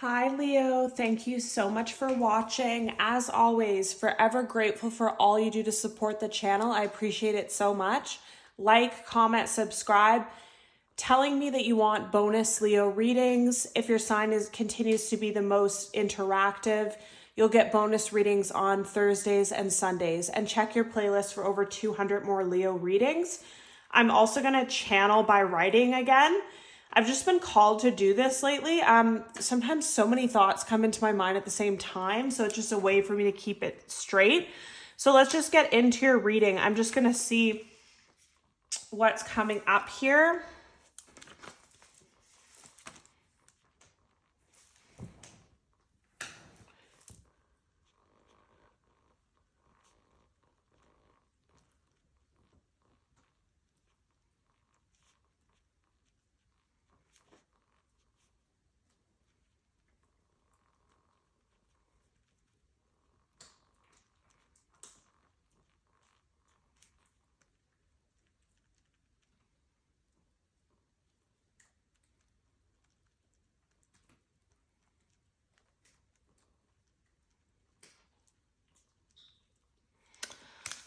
Hi Leo, thank you so much for watching. As always, forever grateful for all you do to support the channel. I appreciate it so much. Like, comment, subscribe, telling me that you want bonus Leo readings. If your sign continues to be the most interactive, you'll get bonus readings on Thursdays and Sundays. And check your playlist for over 200 more Leo readings. I'm also going to channel by writing again. I've just been called to do this lately. Sometimes so many thoughts come into my mind at the same time, so it's just a way for me to keep it straight. So let's just get into your reading. I'm just going to see what's coming up here.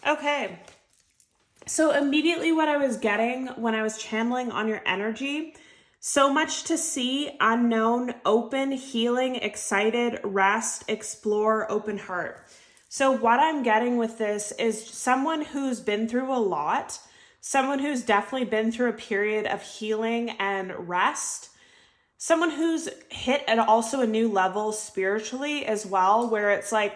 Okay, so immediately what I was getting when I was channeling on your energy, so much to see, unknown, open, healing, excited, rest, explore, open heart. So what I'm getting with this is someone who's been through a lot, someone who's definitely been through a period of healing and rest, someone who's hit at also a new level spiritually as well, where it's like,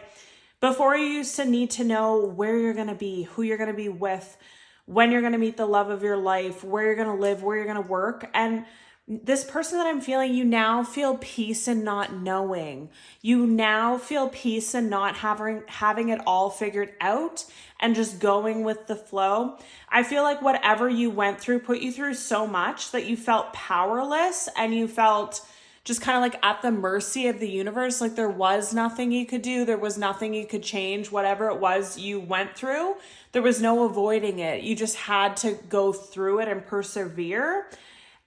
before you used to need to know where you're going to be, who you're going to be with, when you're going to meet the love of your life, where you're going to live, where you're going to work. And this person that I'm feeling, you now feel peace in not knowing. You now feel peace in not having it all figured out and just going with the flow. I feel like whatever you went through put you through so much that you felt powerless and you felt just kind of like at the mercy of the universe. Like there was nothing you could do. There was nothing you could change. Whatever it was you went through, there was no avoiding it. You just had to go through it and persevere.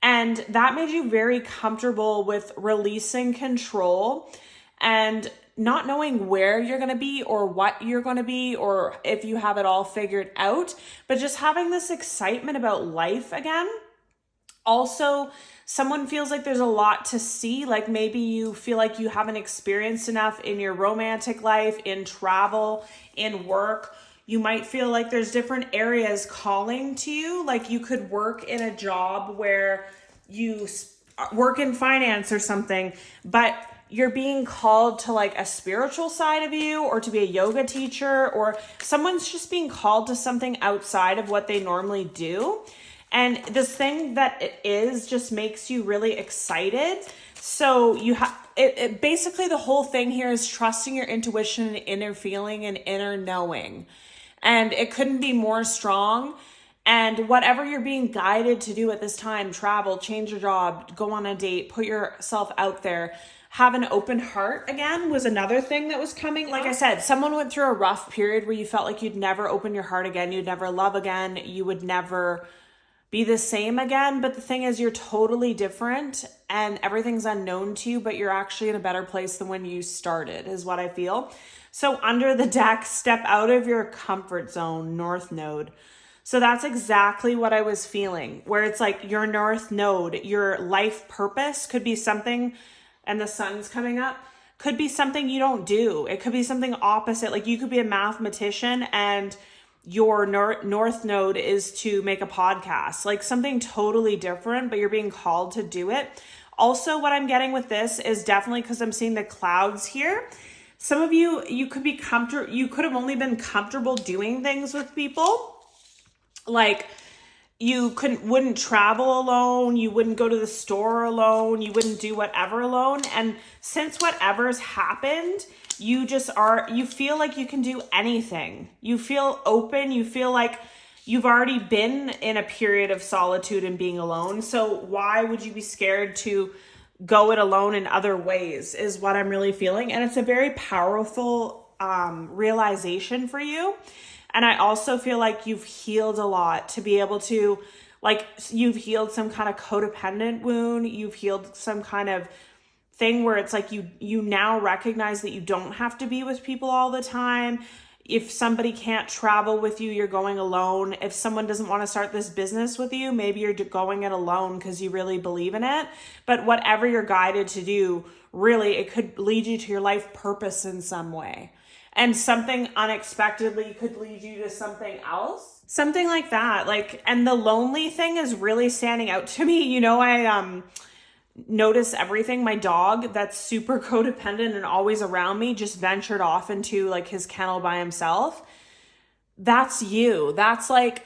And that made you very comfortable with releasing control and not knowing where you're going to be or what you're going to be or if you have it all figured out, but just having this excitement about life again. Also, someone feels like there's a lot to see, like maybe you feel like you haven't experienced enough in your romantic life, in travel, in work. You might feel like there's different areas calling to you, like you could work in a job where you work in finance or something, but you're being called to like a spiritual side of you or to be a yoga teacher, or someone's just being called to something outside of what they normally do. And this thing that it is just makes you really excited. So you have it basically the whole thing here is trusting your intuition and inner feeling and inner knowing. And it couldn't be more strong. And whatever you're being guided to do at this time, travel, change your job, go on a date, put yourself out there, have an open heart again was another thing that was coming. Like I said, someone went through a rough period where you felt like you'd never open your heart again, you'd never love again, you would never be the same again. But the thing is, you're totally different and everything's unknown to you, but you're actually in a better place than when you started, is what I feel. So under the deck, step out of your comfort zone, North Node. So that's exactly what I was feeling, where it's like your North Node, your life purpose could be something, and the sun's coming up, could be something you don't do. It could be something opposite. Like you could be a mathematician and your North Node is to make a podcast, like something totally different, but you're being called to do it. Also, what I'm getting with this is definitely because I'm seeing the clouds here. Some of you could be comfortable. You could have only been comfortable doing things with people. Like you wouldn't travel alone. You wouldn't go to the store alone. You wouldn't do whatever alone. And since whatever's happened, you feel like you can do anything. You feel open. You feel like you've already been in a period of solitude and being alone. So why would you be scared to go it alone in other ways is what I'm really feeling. And it's a very powerful realization for you. And I also feel like you've healed a lot to be able to, like, you've healed some kind of codependent wound. You've healed some kind of thing where it's like you now recognize that you don't have to be with people all the time. If somebody can't travel with you, you're going alone. If someone doesn't want to start this business with you, maybe you're going it alone because you really believe in it. But whatever you're guided to do, really, it could lead you to your life purpose in some way. And something unexpectedly could lead you to something else. Something like that. Like, and the lonely thing is really standing out to me. You know, I notice everything. My dog that's super codependent and always around me just ventured off into like his kennel by himself. That's you. That's like,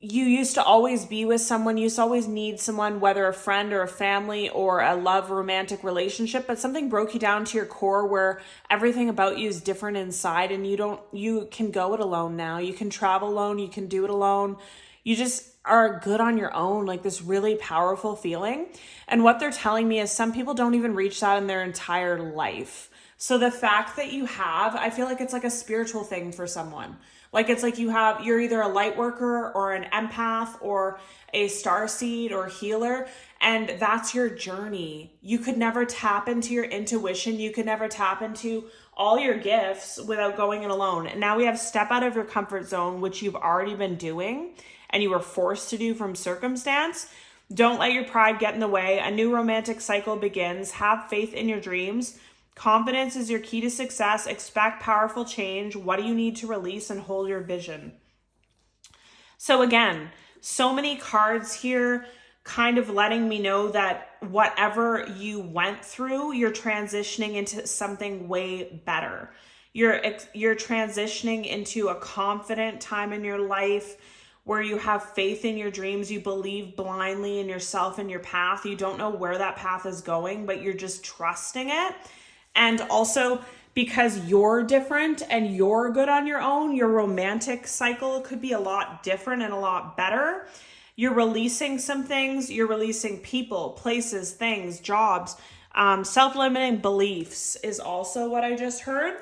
you used to always be with someone. You used to always need someone, whether a friend or a family or a love romantic relationship, but something broke you down to your core where everything about you is different inside, and you can go it alone now. You can travel alone. You can do it alone. You just are good on your own, like this really powerful feeling. And what they're telling me is some people don't even reach that in their entire life. So the fact that you have, I feel like it's like a spiritual thing for someone. Like it's like you're either a light worker or an empath or a starseed or healer, and that's your journey. You could never tap into your intuition. You could never tap into all your gifts without going it alone. And now we have step out of your comfort zone, which you've already been doing and you were forced to do from circumstance. Don't let your pride get in the way. A new romantic cycle begins. Have faith in your dreams. Confidence is your key to success. Expect powerful change. What do you need to release and hold your vision? So again, so many cards here kind of letting me know that whatever you went through, you're transitioning into something way better. You're transitioning into a confident time in your life where you have faith in your dreams. You believe blindly in yourself and your path. You don't know where that path is going, but you're just trusting it. And also, because you're different and you're good on your own, your romantic cycle could be a lot different and a lot better. You're releasing some things. You're releasing people, places, things, jobs. Self-limiting beliefs is also what I just heard.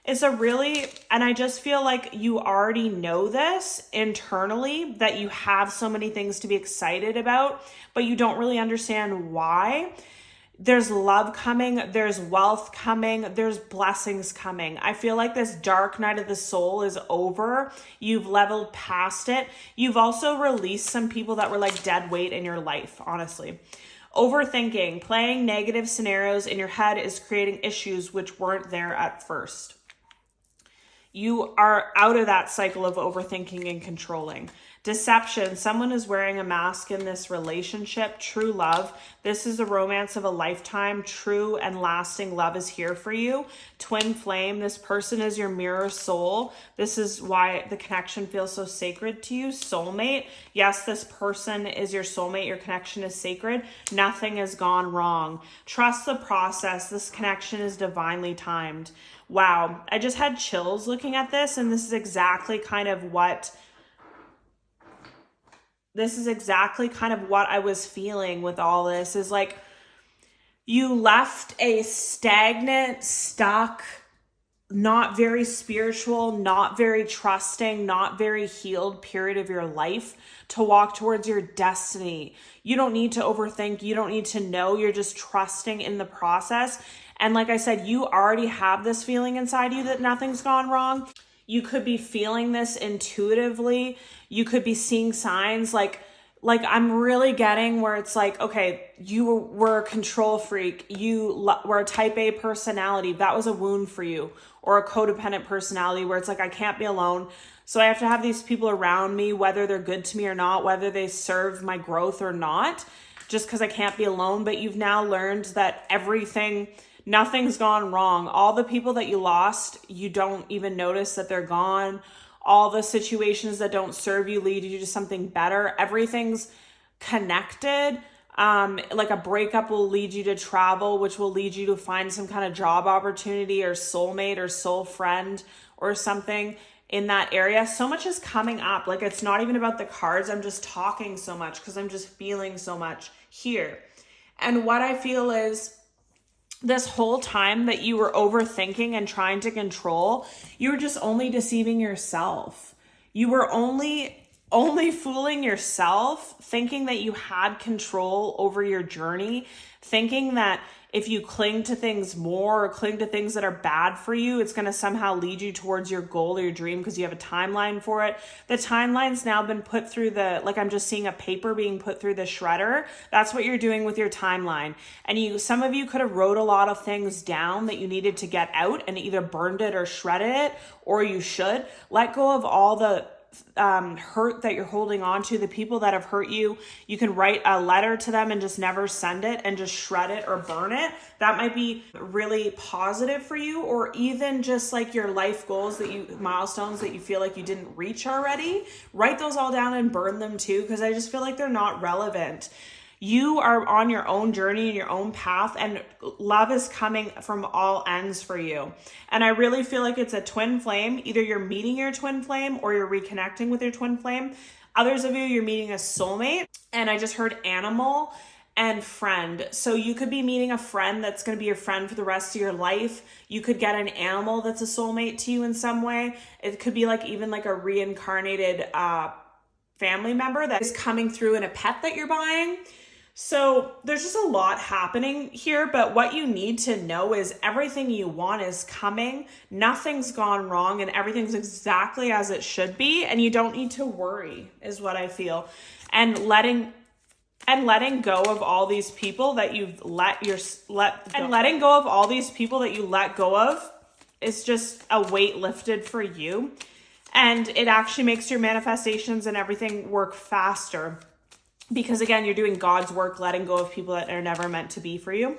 And I just feel like you already know this internally, that you have so many things to be excited about, but you don't really understand why. There's love coming, there's wealth coming, there's blessings coming. I feel like this dark night of the soul is over. You've leveled past it. You've also released some people that were like dead weight in your life, honestly. Overthinking, playing negative scenarios in your head is creating issues which weren't there at first. You are out of that cycle of overthinking and controlling. Deception. Someone is wearing a mask in this relationship. True love. This is the romance of a lifetime. True and lasting love is here for you. Twin flame. This person is your mirror soul. This is why the connection feels so sacred to you. Soulmate. Yes, this person is your soulmate. Your connection is sacred. Nothing has gone wrong. Trust the process. This connection is divinely timed. Wow. I just had chills looking at this, and this is exactly kind of what I was feeling with all this. Is like you left a stagnant, stuck, not very spiritual, not very trusting, not very healed period of your life to walk towards your destiny. You don't need to overthink. You don't need to know. You're just trusting in the process. And like I said, you already have this feeling inside you that nothing's gone wrong. You could be feeling this intuitively. You could be seeing signs like I'm really getting where it's like, okay, you were a control freak. You were a type A personality. That was a wound for you. Or a codependent personality where it's like, I can't be alone. So I have to have these people around me, whether they're good to me or not, whether they serve my growth or not, just because I can't be alone. But you've now learned that nothing's gone wrong. All the people that you lost, you don't even notice that they're gone. All the situations that don't serve you lead you to something better. Everything's connected. Like a breakup will lead you to travel, which will lead you to find some kind of job opportunity or soulmate or soul friend or something in that area. So much is coming up. Like it's not even about the cards. I'm just talking so much because I'm just feeling so much here. And what I feel is this whole time that you were overthinking and trying to control, you were just only deceiving yourself. You were only fooling yourself, thinking that you had control over your journey, thinking that if you cling to things more or cling to things that are bad for you, it's going to somehow lead you towards your goal or your dream because you have a timeline for it. The timeline's now been put through like I'm just seeing a paper being put through the shredder. That's what you're doing with your timeline. And some of you could have wrote a lot of things down that you needed to get out and either burned it or shredded it, or you should let go of all the hurt that you're holding on to, the people that have hurt you. You can write a letter to them and just never send it and just shred it or burn it. That might be really positive for you, or even just like your life goals milestones that you feel like you didn't reach already. Write those all down and burn them too, because I just feel like they're not relevant. You are on your own journey and your own path, and love is coming from all ends for you. And I really feel like it's a twin flame. Either you're meeting your twin flame or you're reconnecting with your twin flame. Others of you, you're meeting a soulmate. And I just heard animal and friend. So you could be meeting a friend that's going to be your friend for the rest of your life. You could get an animal that's a soulmate to you in some way. It could be like even like a reincarnated family member that is coming through in a pet that you're buying. So there's just a lot happening here, but what you need to know is everything you want is coming. Nothing's gone wrong and everything's exactly as it should be. And you don't need to worry is what I feel. And letting go of all these people that you've let go of is just a weight lifted for you. And it actually makes your manifestations and everything work faster. Because again, you're doing God's work, letting go of people that are never meant to be for you.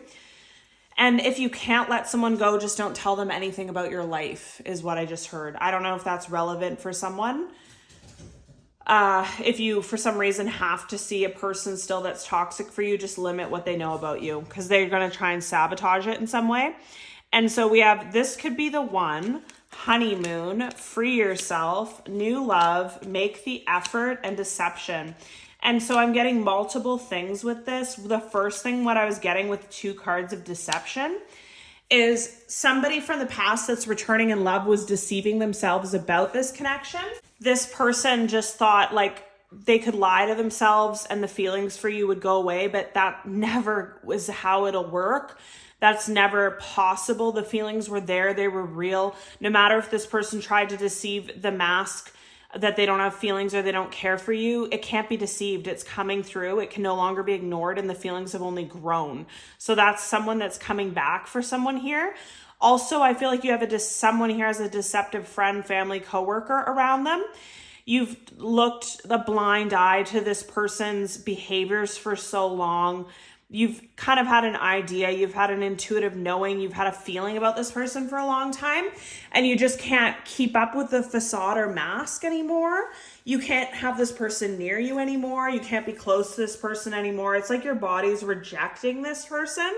And if you can't let someone go, just don't tell them anything about your life, is what I just heard. I don't know if that's relevant for someone. If you, for some reason, have to see a person still that's toxic for you, just limit what they know about you, because they're going to try and sabotage it in some way. And so we have, this could be the one, honeymoon, free yourself, new love, make the effort, and deception. And so I'm getting multiple things with this. The first thing, what I was getting with 2 cards of deception, is somebody from the past that's returning in love was deceiving themselves about this connection. This person just thought like they could lie to themselves and the feelings for you would go away, but that never was how it'll work. That's never possible. The feelings were there. They were real. No matter if this person tried to deceive the mask that they don't have feelings or they don't care for you, it can't be deceived. It's coming through. It can no longer be ignored, and the feelings have only grown. So that's someone that's coming back for someone here. Also, I feel like you have someone here as a deceptive friend, family, coworker around them. You've looked a blind eye to this person's behaviors for so long. You've kind of had an idea, you've had an intuitive knowing, you've had a feeling about this person for a long time, and you just can't keep up with the facade or mask anymore. You can't have this person near you anymore. You can't be close to this person anymore. It's like your body's rejecting this person.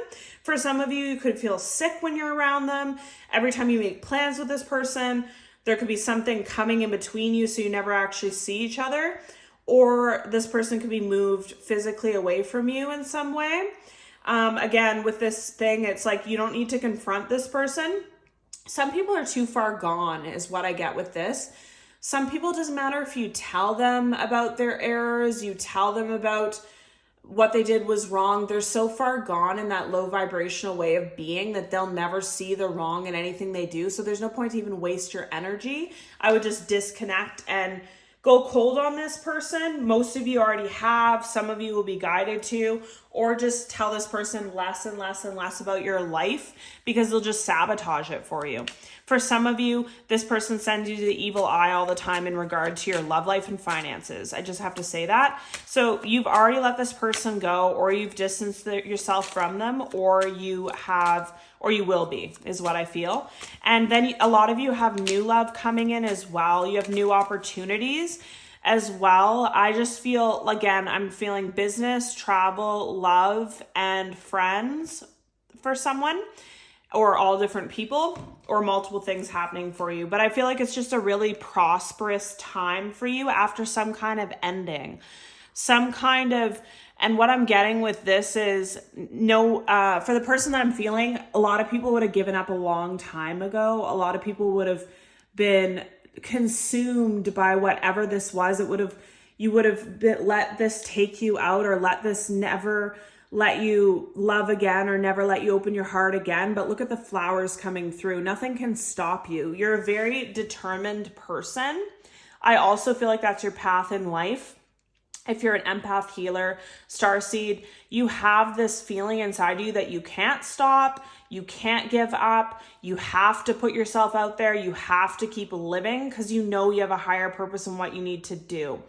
For some of you, you could feel sick when you're around them. Every time you make plans with this person, there could be something coming in between you so you never actually see each other. Or this person could be moved physically away from you in some way. Again, with this thing, it's like you don't need to confront this person. Some people are too far gone is what I get with this. Some people, it doesn't matter if you tell them about their errors, you tell them about what they did was wrong. They're so far gone in that low vibrational way of being that they'll never see the wrong in anything they do. So there's no point to even waste your energy. I would just disconnect and go cold on this person. Most of you already have. Some of you will be guided to, or just tell this person less and less and less about your life because they'll just sabotage it for you. For some of you, this person sends you the evil eye all the time in regard to your love life and finances. I just have to say that. So you've already let this person go, or you've distanced yourself from them, or you will be, is what I feel. And then a lot of you have new love coming in as well. You have new opportunities as well. I just feel, again, I'm feeling business, travel, love, and friends for someone, or all different people, or multiple things happening for you. But I feel like it's just a really prosperous time for you after some kind of ending. And what I'm getting with this is for the person that I'm feeling, a lot of people would have given up a long time ago. A lot of people would have been consumed by whatever this was. You would have let this take you out, or let let you love again or never let you open your heart again. But look at the flowers coming through. Nothing can stop you. You're a very determined person. I also feel like that's your path in life. If you're an empath, healer, starseed, you have this feeling inside you that you can't stop, you can't give up, you have to put yourself out there, you have to keep living because you know you have a higher purpose in what you need to do.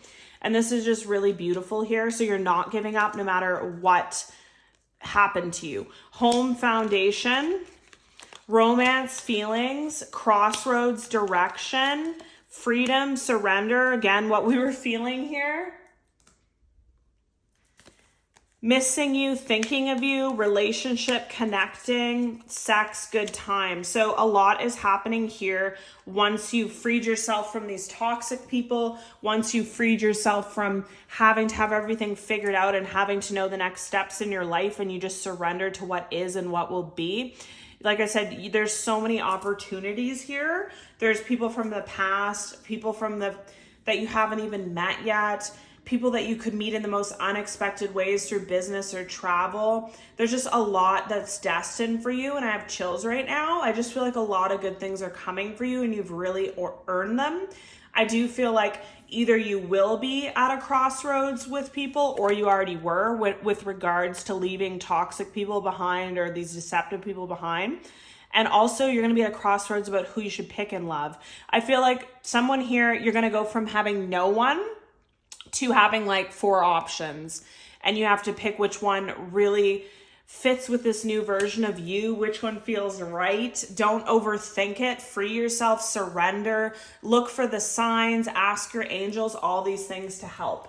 And this is just really beautiful here. So you're not giving up no matter what happened to you. Home foundation, romance, feelings, crossroads, direction, freedom, surrender. Again, what we were feeling here. Missing you, thinking of you, relationship, connecting, sex, good time. So a lot is happening here once you've freed yourself from these toxic people, once you've freed yourself from having to have everything figured out and having to know the next steps in your life, and you just surrender to what is and what will be. Like I said, there's so many opportunities here. There's people from the past, people from that you haven't even met yet, people that you could meet in the most unexpected ways through business or travel. There's just a lot that's destined for you, and I have chills right now. I just feel like a lot of good things are coming for you, and you've really earned them. I do feel like either you will be at a crossroads with people, or you already were with regards to leaving toxic people behind or these deceptive people behind. And also you're going to be at a crossroads about who you should pick in love. I feel like someone here, you're going to go from having no one to having like 4 options, and you have to pick which one really fits with this new version of you, which one feels right. Don't overthink it. Free yourself, surrender, look for the signs, ask your angels, all these things to help.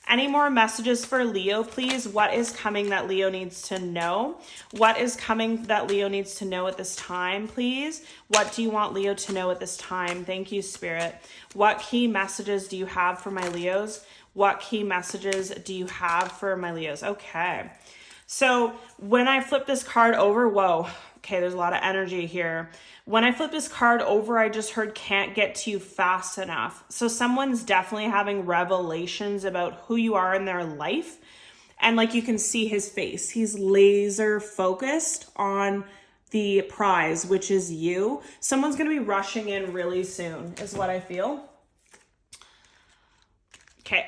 Any more messages for Leo, please? What is coming that Leo needs to know? What is coming that Leo needs to know at this time, please? What do you want Leo to know at this time? Thank you, Spirit. What key messages do you have for my Leos? What key messages do you have for my Leos? Okay. So when I flip this card over, whoa, okay, there's a lot of energy here. When I flip this card over, I just heard can't get to you fast enough. So someone's definitely having revelations about who you are in their life. And like you can see his face, he's laser focused on the prize, which is you. Someone's going to be rushing in really soon is what I feel. Okay.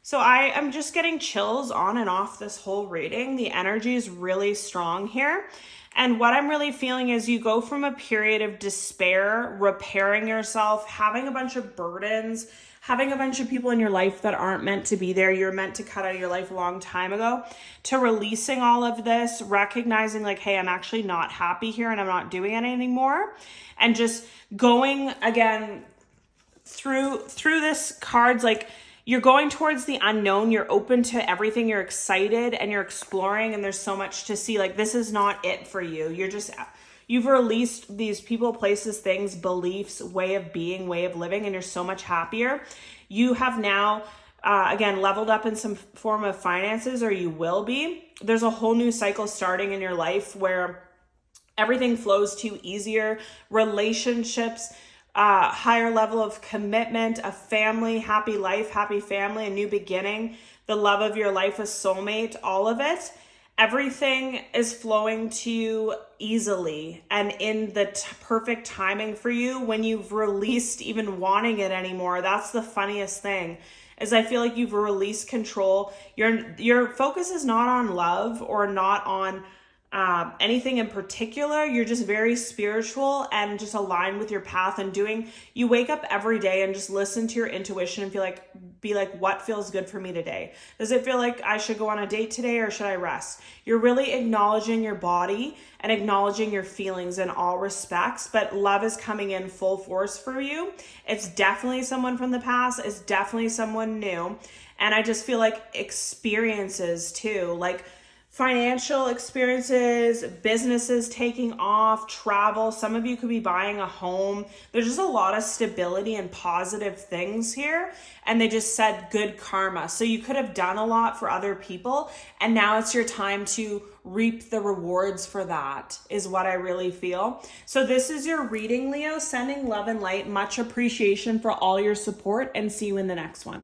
So I am just getting chills on and off this whole reading. The energy is really strong here. And what I'm really feeling is you go from a period of despair, repairing yourself, having a bunch of burdens, having a bunch of people in your life that aren't meant to be there, you're meant to cut out of your life a long time ago, to releasing all of this, recognizing like, hey, I'm actually not happy here and I'm not doing it anymore. And just going again through this cards, like, you're going towards the unknown. You're open to everything. You're excited and you're exploring, and there's so much to see. Like, this is not it for you. You've released these people, places, things, beliefs, way of being, way of living, and you're so much happier. You have now, again, leveled up in some form of finances, or you will be. There's a whole new cycle starting in your life where everything flows to you easier. Relationships, higher level of commitment, a family, happy life, happy family, a new beginning, the love of your life, a soulmate, all of it. Everything is flowing to you easily and in the perfect timing for you when you've released even wanting it anymore. That's the funniest thing, is I feel like you've released control. Your focus is not on love or not on anything in particular. You're just very spiritual and just aligned with your path and you wake up every day and just listen to your intuition and be like, what feels good for me today? Does it feel like I should go on a date today, or should I rest? You're really acknowledging your body and acknowledging your feelings in all respects, but love is coming in full force for you. It's definitely someone from the past. It's definitely someone new. And I just feel like experiences too, like financial experiences, businesses taking off, travel. Some of you could be buying a home. There's just a lot of stability and positive things here. And they just said good karma. So you could have done a lot for other people, and now it's your time to reap the rewards for that, is what I really feel. So this is your reading, Leo. Sending love and light. Much appreciation for all your support, and see you in the next one.